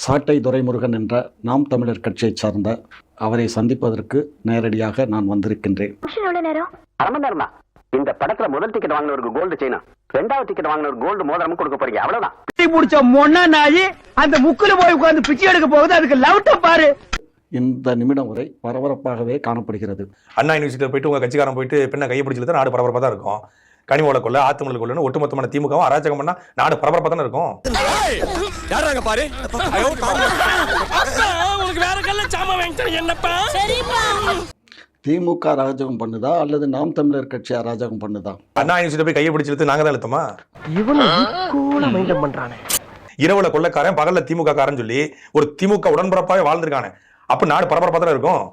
சாட்டை துரைமுருகன் என்ற நாம் தமிழர் கட்சியைச் சார்ந்த அவரை சந்திப்பதற்கு நேரடியாக நான் வந்திருக்கின்றேன். அரை மணி நேரம் தான். இந்த படத்துல முதல் டிக்கெட் வாங்கினவருக்கு கோல்டு செயினும், ரெண்டாவது டிக்கெட் வாங்கினவருக்கு கோல்டு மோதிரமும் கொடுக்க போறீங்க. அவ்வளவுதான். முடிச்ச மொன்னா நாயி அந்த முக்குல போய் உட்கார்ந்து பிச்சை எடுக்க போகுது. அதுக்கு லவுட்டம் பாரு. இந்த நிமிடம் வரை பரபரப்பாகவே காணப்படுகிறது. அண்ணா யூனிவர்சிட்டியில் போயிட்டு உங்க கட்சிக்காரன் போயிட்டு பெண்ணை கையை பிடிச்சது நாடு பரபரப்பாக தான் இருக்கும். கனிமோட கொள்ள ஆத்துமலை கொள்ளு ஒட்டுமொத்தமான திமுகவும் அராஜகம் பண்ணா நாடு பரபரப்பாக தானே இருக்கும். பாரு வேற கல்ல சாம என்னப்பா திமுக அராஜகம் பண்ணுதா அல்லது நாம் தமிழர் கட்சி அராஜகம் பண்ணுதா? அண்ணா யூனிவர்சிட்டி போய் கையை பிடிச்சது நாங்க தான் எழுத்தமா? இரவுல கொள்ளக்காரன் பகல்ல திமுக காரன் சொல்லி ஒரு திமுக உடன்பரப்பாக வாழ்ந்திருக்கானே. அப்ப நாடு பரபரப்பாக தானே இருக்கும்.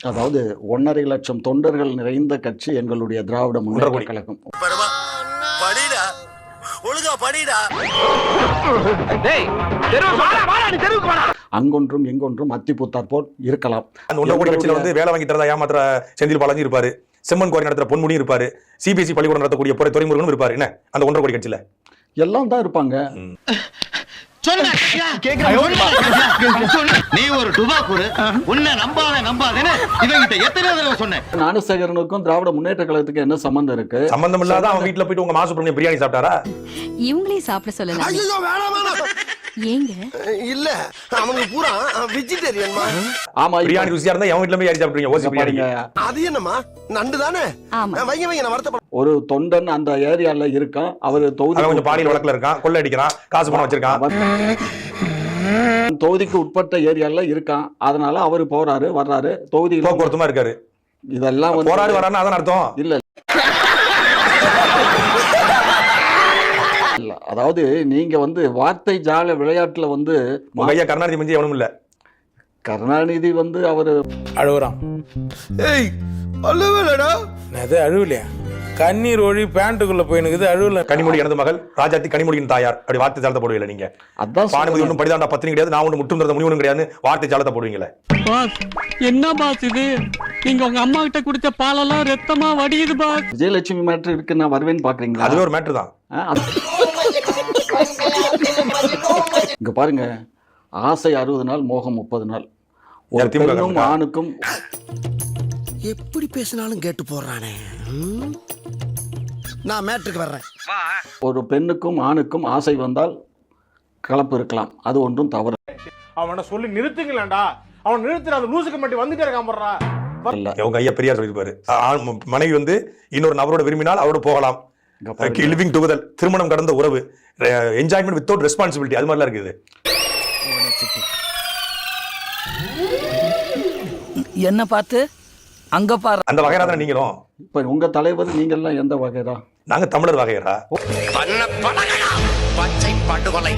அதாவது 1.5 லட்சம் தொண்டர்கள் நிறைந்த கட்சி எங்களுடைய திராவிட முன்னேற்ற கழகம். அங்கொன்றும் இங்கொன்றும் அத்திப்பூத்தார் போல் இருக்கலாம். அந்த ஒன்றரை கட்சியில வந்து வேலை வாங்கி தரதா ஏமாத்திர செந்தில் பாலாஜி இருப்பாரு, செம்மன் கோரி நடத்துற பொன்முடியும் இருப்பாரு, சிபிஎஸ்இ பள்ளிக்கூடம் நடத்தக்கூடிய துரைமுருகனும் இருப்பாரு. என்ன அந்த 1.5 கோடி கட்சியில எல்லாம் தான் இருப்பாங்க. நீ ஒரு டுபாக்கூரு, உன்னை நம்பாதேன்னு இவங்கிட்ட எத்தனை தடவை சொன்னேன். ஞானசேகரனுக்கும் திராவிட முன்னேற்ற கழகத்துக்கு என்ன சம்பந்தம் இருக்கு? சம்பந்தம் இல்லாத அவன் வீட்டுல போயிட்டு உங்க மாசுப்பிரமணியம் பிரியாணி சாப்பிட்டாரா? இவங்களே சாப்பிட சொல்லலாம். ஏங்க இல்ல அவங்க பூரா வெஜிடேரியன்மா. ஆமா, பிரியாணி ருசியா இருந்தா எவன் வீட்டுல போய் யாரி சாப்பிடுறீங்க? ஓசி பிரியாணி. அது என்னமா நண்டு தானே? வைங்க நான் வருத்தப்பட. ஒரு தொண்டன் அந்த ஏரியால இருக்கான். அவர் தொகுதி கொஞ்சம் பாலியல் வழக்குல இருக்கான், கொள்ளை அடிக்கிறான், காசு பணம் வச்சிருக்கான். தொகுதிக்கு உட்பட்ட ஏரியால இருக்கான். அதனால அவரு போறாரு வர்றாரு, தொகுதி போக்குவரத்துமா இருக்காரு. இதெல்லாம் போராடி வரான்னு அதான் அர்த்தம் இல்ல. அதாவது நீங்க வந்து வார்த்தை ஜால விளையாட்டுல வந்து ஐயா கருணாநிதி மிஞ்சி எவனும் இல்ல. கருணாநிதி வந்து அவரு அழுவுறான். ஏய் அழுவலடா. அது அழுவலையா? கண்ணீர் ஒழி பேண்ட்டுக்குள்ள போயினுக்குது, அழுவல. கனிமொழி எனது மகள், ராஜாத்தி கனிமொழியின் தாயார். அப்படி வார்த்தை ஜாலத்தை போடுவீங்க நீங்க. அதான் பானுமதி ஒன்றும் படிதாண்டா பத்தினி கிடையாது, நான் ஒன்று முட்டும் தரத முனிவனும் கிடையாது, வார்த்தை ஜாலத்தை போடுவீங்களே. என்ன பாஸ் இது? நீங்க உங்க அம்மா கிட்ட குடிச்ச பாலெல்லாம் ரத்தமா வடியுது பாஸ். விஜயலட்சுமி மேட்டர் இருக்கு, நான் வருவேன்னு பாக்குறீங்களா? அதுவே ஒரு மேட்டர் தான். இங்க பாருங்க, ஆசை 60 நாள், மோகம் 30 நாள். ஒரு பெண்ணும் ஆணுக்கும் எப்படி பேசினாலும் கேட்டு போறானே. நான் மேட்ருக்கு வர்றேன். ஒரு பெண்ணுக்கும் ஆணுக்கும் ஆசை வந்தால் கலப்பு இருக்கலாம், அது ஒன்றும் தவறு. அவனை சொல்லி நிறுத்துங்களேன்டா. அவன் நிறுத்துற அந்த லூசுக்கு மட்டும் வந்துட்டே இருக்கான் போடுறா. உங்க ஐயா பெரியார் சொல்லிருப்பாரு, மனைவி வந்து இன்னொரு நபரோட விரும்பினால் அவரோட போகலாம். லிவிங் டுகெதர், திருமணம் கடந்த உறவு, என்ஜாய்மெண்ட் வித்தவுட் ரெஸ்பான்சிபிலிட்டி, அது மாதிரிலாம் இருக்குது. என்ன பார்த்து அங்க பாரு. அந்த வகையரா தான் நீங்களும். இப்ப உங்க தலைவர் நீங்கெல்லாம் எந்த வகைரா? நாங்க தமிழர் வகையரா. பச்சை படுகொலை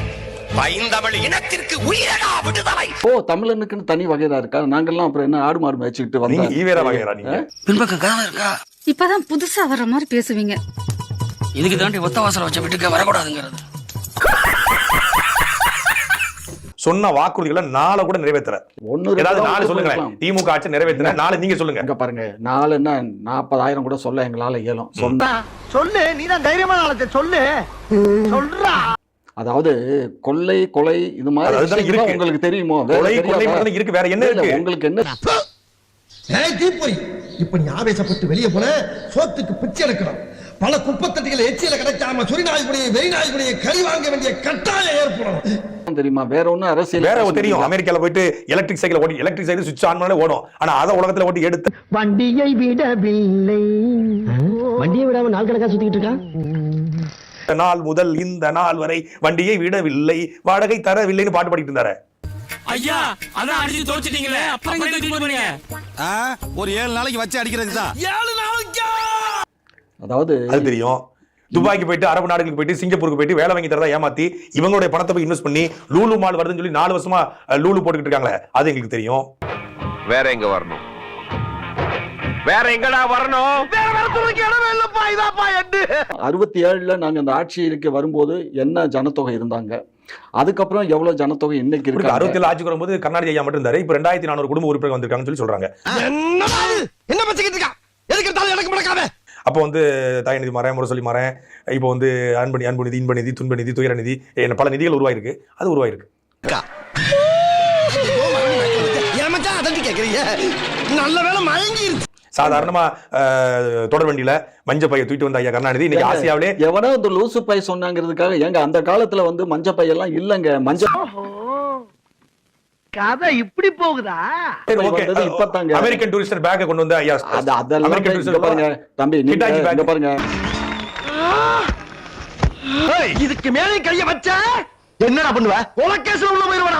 பைந்தமிழ் இனத்திற்கு உயிரடா விடுதலை. ஓ, தமிழனுக்குன்னு தனி வகைரா இருக்கா? நாங்கெல்லாம் அப்புறம் என்ன ஆடு மாடு மேய்ச்சிட்டு வந்தீங்க? ஈவேரா வகையரா நீங்க? பின்பக்கம் காவல் இருக்கா? இப்பதான் புதுசா வர்ற மாதிரி பேசுவீங்க. இதுக்கு தாண்டி ஒத்த வாசல் வச்ச வீட்டுக்கு வரக்கூடாதுங்கிறது. சொன்ன வாக்குறுதிகளை நாளை கூட நிறைவேற்ற ஏதாவது நாலு சொல்லுங்க. திமுக ஆட்சி நிறைவேற்ற நாலு நீங்க சொல்லுங்க. இங்க பாருங்க, நாலு என்ன 40,000 கூட சொல்ல எங்களால இயலும். சொல்லு, நீதான் தைரியமான ஆளத்தை சொல்லு. சொல்றா. அதாவது கொள்ளை கொலை இது மாதிரி உங்களுக்கு தெரியுமோ? இருக்கு, வேற என்ன இருக்கு உங்களுக்கு? என்ன தீப்பொறி இப்ப நீ ஆவேசப்பட்டு வெளியே போன சோத்துக்கு பிச்சை எடுக்கணும். பல குப்பத்தட்டிகள் எச்சியில கிடைக்காம சொறி நாய்படியை வெறி நாய்படியை கறி வாங்க வேண்டிய கட்டாயம் ஏற்படும். தெரியுமா? வேற ஒண்ணு அரசியல் வேற தெரியும். அமெரிக்கால போயிட்டு எலக்ட்ரிக் சைக்கிள் ஓடி, எலக்ட்ரிக் சைக்கிள் சுவிட்ச் ஆன் பண்ணாலே ஓடும். ஆனா அத உலகத்துல ஓட்டி எடுத்து வண்டியை விடவில்லை. வண்டியை விடாம நாள் கணக்கா சுத்திட்டு இருக்கான். நாள் முதல் இந்த நாள் வரை வண்டியை விடவில்லை, வாடகை தரவில்லைன்னு பாட்டு பாடிட்டு இருந்தாரு. ஐயா அதான் அடிச்சு தோச்சிட்டீங்களே, அப்புறம் ஒரு 7 நாளைக்கு வச்சு அடிக்கிறதுக்கு தான். 7 நாளைக்கு. அதாவது அது தெரியும். துபாய்க்கு போயிட்டு, அரபு நாடுகளுக்கு போயிட்டு, சிங்கப்பூருக்கு போயிட்டு வேலை வாங்கி தரதா ஏமாத்தி இவங்களுடைய பணத்தை போய் இன்வெஸ்ட் பண்ணி லூலு மால் வருதுன்னு சொல்லி 4 வருஷமா லூலு போட்டுக்கிட்டு இருக்காங்களே, அது எங்களுக்கு தெரியும். வேற எங்க வரணும்? வேற எங்கடா வரணும்? வேற வரதுக்கு இடமே இல்லப்பா. இதாப்பா எட்டு. 67ல நாங்க அந்த ஆட்சிக்கு வரும்போது என்ன ஜனத்தொகை இருந்தாங்க, அதுக்கப்புறம் எவ்வளவு ஜனத்தொகை இன்னைக்கு இருக்கு? 67 ஆட்சிக்கு வரும்போது கர்நாடக ஐயா மட்டும் இருந்தாரு. இப்ப 2400 குடும்ப உறுப்பினர்கள் வந்திருக்காங்கன்னு சொல்லி சொல்றாங்க. என்ன பச்சிக்கிட்டு இருக்கா? எதுக்கு எடுத்தாலும் எனக்கு முடக்காம அப்போ வந்து தாய் நிதி மாறேன், முரசொலி மாறேன், இப்போ வந்து அன்பு நிதி, இன்ப நிதி, துன்ப நிதி, துயர நிதி, பல நிதிகள் உருவாயிருக்கு. அது உருவாயிருக்கு. நல்ல வேலை மயங்கி சாதாரணமா தொடர் வண்டியில மஞ்ச பைய தூக்கிட்டு வந்த ஐயா கருணாநிதி இன்னைக்கு ஆசியாவிலே எவனோ இந்த லூசு பை சொன்னாங்கிறதுக்காக ஏங்க அந்த காலத்துல வந்து மஞ்ச பை எல்லாம் இல்லங்க. மஞ்ச கதை இப்படி போகுதா? இப்பதாங்க அமெரிக்கன் டூரிஸ்டர் பேக்கை கொண்டு வந்து ஐயா அதெல்லாம் இங்க பாருங்க தம்பி, நீங்க பாருங்க. இதுக்கு மேலே கைய வச்சா என்னடா பண்ணுவ? உலகேஸ்ல உள்ள போயிருவடா.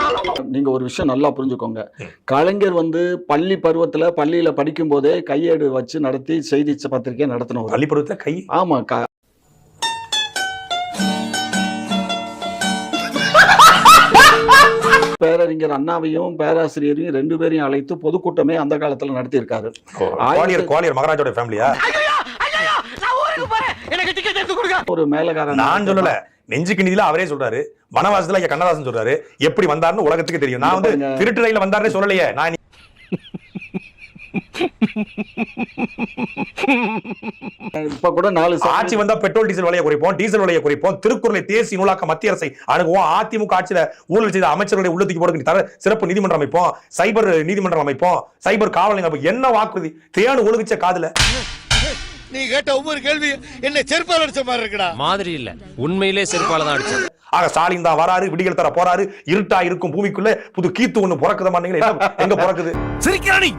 நீங்க ஒரு விஷயம் நல்லா புரிஞ்சுக்கோங்க. கலைஞர் வந்து பள்ளி பருவத்துல பள்ளியில படிக்கும் போதே கையேடு வச்சு நடத்தி செய்தி பத்திரிகை நடத்தினவர். பள்ளி பருவத்துல கை ஆமா. பேரறிஞர் அண்ணாவையும் பேராசிரியரையும் 2 பேரையும் அழைத்து பொதுக்கூட்டமே அந்த காலத்துல நடத்தி இருக்காரு. குவாலியர் மகாராஜோட ஃபேமிலியா? ஒரு மேலகாரன் நான் சொல்லல, நெஞ்சுக்கு நிதியில அவரே சொல்றாரு. வனவாசத்துல ஐயா கண்ணதாசன் சொல்றாரு. எப்படி வந்தாருன்னு உலகத்துக்கு தெரியும். நான் வந்து திருட்டு ரயில வந்தாருன்னு சொல்லலையே. நான் இப்ப கூட 4 ஆட்சி வந்தா பெட்ரோல் டீசல் விலையை குறைப்போம், டீசல் விலையை குறைப்போம், திருக்குறளை தேசிய நூலாக்க மத்திய அரசை அணுகுவோம், அதிமுக ஆட்சியில ஊழல் செய்த அமைச்சர்களை உள்ளத்துக்கு போட சிறப்பு நீதிமன்றம் அமைப்போம், சைபர் நீதிமன்றம் அமைப்போம், சைபர் காவல் நிலையம். என்ன வாக்குறுதி தேனு ஒழுகிச்ச காதுல. நீ கேட்ட ஒவ்வொரு கேள்வி என்ன செருப்பால் அடிச்ச மாதிரி இருக்குடா. மாதிரி இல்ல, உண்மையிலே செருப்பால தான் அடிச்சது. ஆக ஸ்டாலின் தான் வராரு, விடிகள் தர போறாரு, இருட்டா இருக்கும் பூமிக்குள்ள புது கீத்து ஒண்ணு பிறக்குத மாட்டீங்களா? எங்க பிறக்குது? சிரிக்கிறானி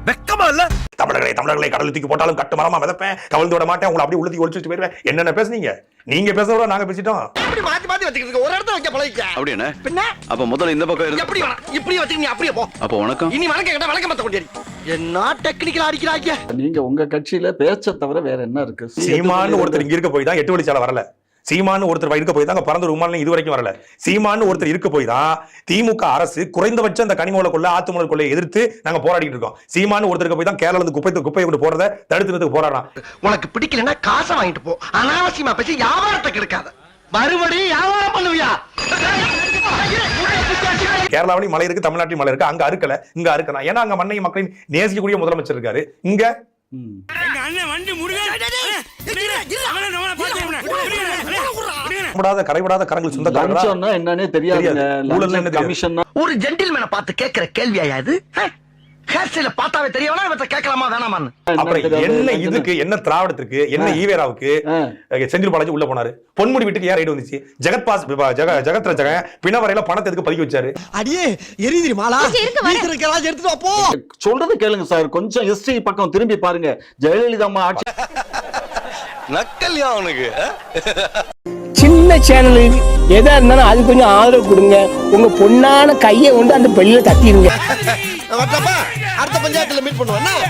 வெக்கமா இல்ல? தமிழர்களை கடல் தூக்கி போட்டாலும் கட்டு மரமா மிதப்பேன், கவிழ்ந்து விட மாட்டேன், உங்களை அப்படியே உள்ளத்தி ஒழிச்சுட்டு போயிருவேன். என்னென்ன பேசுனீங்க? நீங்க பேசுறத நாங்க பேசிட்டோம். இப்படி மாத்தி மாத்தி வச்சுக்கிட்டு ஒரு இடத்துல வைக்க பழகிக்க. அப்படி என்ன? பின்ன அப்ப முதல்ல இந்த பக்கம் இருந்து எப்படி வேணாம் இப்படி வச்சுக்க. நீ அப்படியே போ. அப்ப வணக்கம். இனி வணக்கம் கேட்டா வணக்கம் மத்த கொண்டேரி. என்ன டெக்னிக்கல் அடிக்கிறாங்க. நீங்க உங்க கட்சியில பேச்ச தவிர வேற என்ன இருக்கு? சீமான்னு ஒருத்தர் இங்க இருக்க போய் தான் 8 வழிச்சாலை வரல. சீமான்னு ஒருத்தர் இருக்க போய் தான் பரந்தூர் விமானம் இது வரைக்கும் வரல. சீமான்னு ஒருத்தர் இருக்க போய் தான் திமுக அரசு குறைந்தபட்சம் அந்த கனிமவள கொள்ள ஆத்துமணல் கொள்ளை எதிர்த்து நாங்க போராடிட்டு இருக்கோம். சீமான்னு ஒருத்தருக்கு போய் தான் கேரளா இருந்து குப்பையை கொண்டு போறத தடுத்துறதுக்கு போராடுறான். உனக்கு பிடிக்கலன்னா காசை வாங்கிட்டு போ. அனாவசியமா பேசி வியாபாரத்தை கெடுக்காத. மறுபடியும் வியாபாரம் பண்ணுவியா? கேரளாவிலையும் மலை இருக்கு, தமிழ்நாட்டிலும் மலை இருக்கு. அங்க அறுக்கல, இங்க அறுக்கலாம். ஏன்னா அங்க மண்ணையும் மக்களையும் நேசிக்கக்கூடிய முதலமைச்சர் இருக்காரு. இங்க கரைபடாத கரங்கள் சொந்தக்காரங்களா என்னன்னே தெரியாது. ஒரு ஜென்டில்மேனை பார்த்து கேட்கிற கேள்வியா இது? ஹேர்ஸ்டைல பார்த்தாவே தெரியவனா இவற்றை கேட்கலாமா வேணாமான்னு? அப்புறம் என்ன இதுக்கு, என்ன திராவிடத்துக்கு, என்ன ஈவேராவுக்கு செந்தில் பாலாஜி உள்ள போனாரு? பொன்முடி வீட்டுக்கு ஏன் ரைடு வந்துச்சு? ஜெகத் ரஜகன் பிணவரையில பணத்தை எதுக்கு பதுக்கி வச்சாரு? அடியே எரிதிரி மாலா எடுத்துட்டு போ. சொல்றது கேளுங்க சார், கொஞ்சம் ஹிஸ்டரி பக்கம் திரும்பி பாருங்க. ஜெயலலிதா அம்மா ஆட்சி நக்கல்யா அவனுக்கு. சின்ன சேனல் எதா இருந்தாலும் அது கொஞ்சம் ஆதரவு கொடுங்க. உங்க பொண்ணான கையை கொண்டு அந்த பெல்லில தட்டிடுங்க. அடுத்த பஞ்சாயத்துல மீட் பண்ணுவேன்.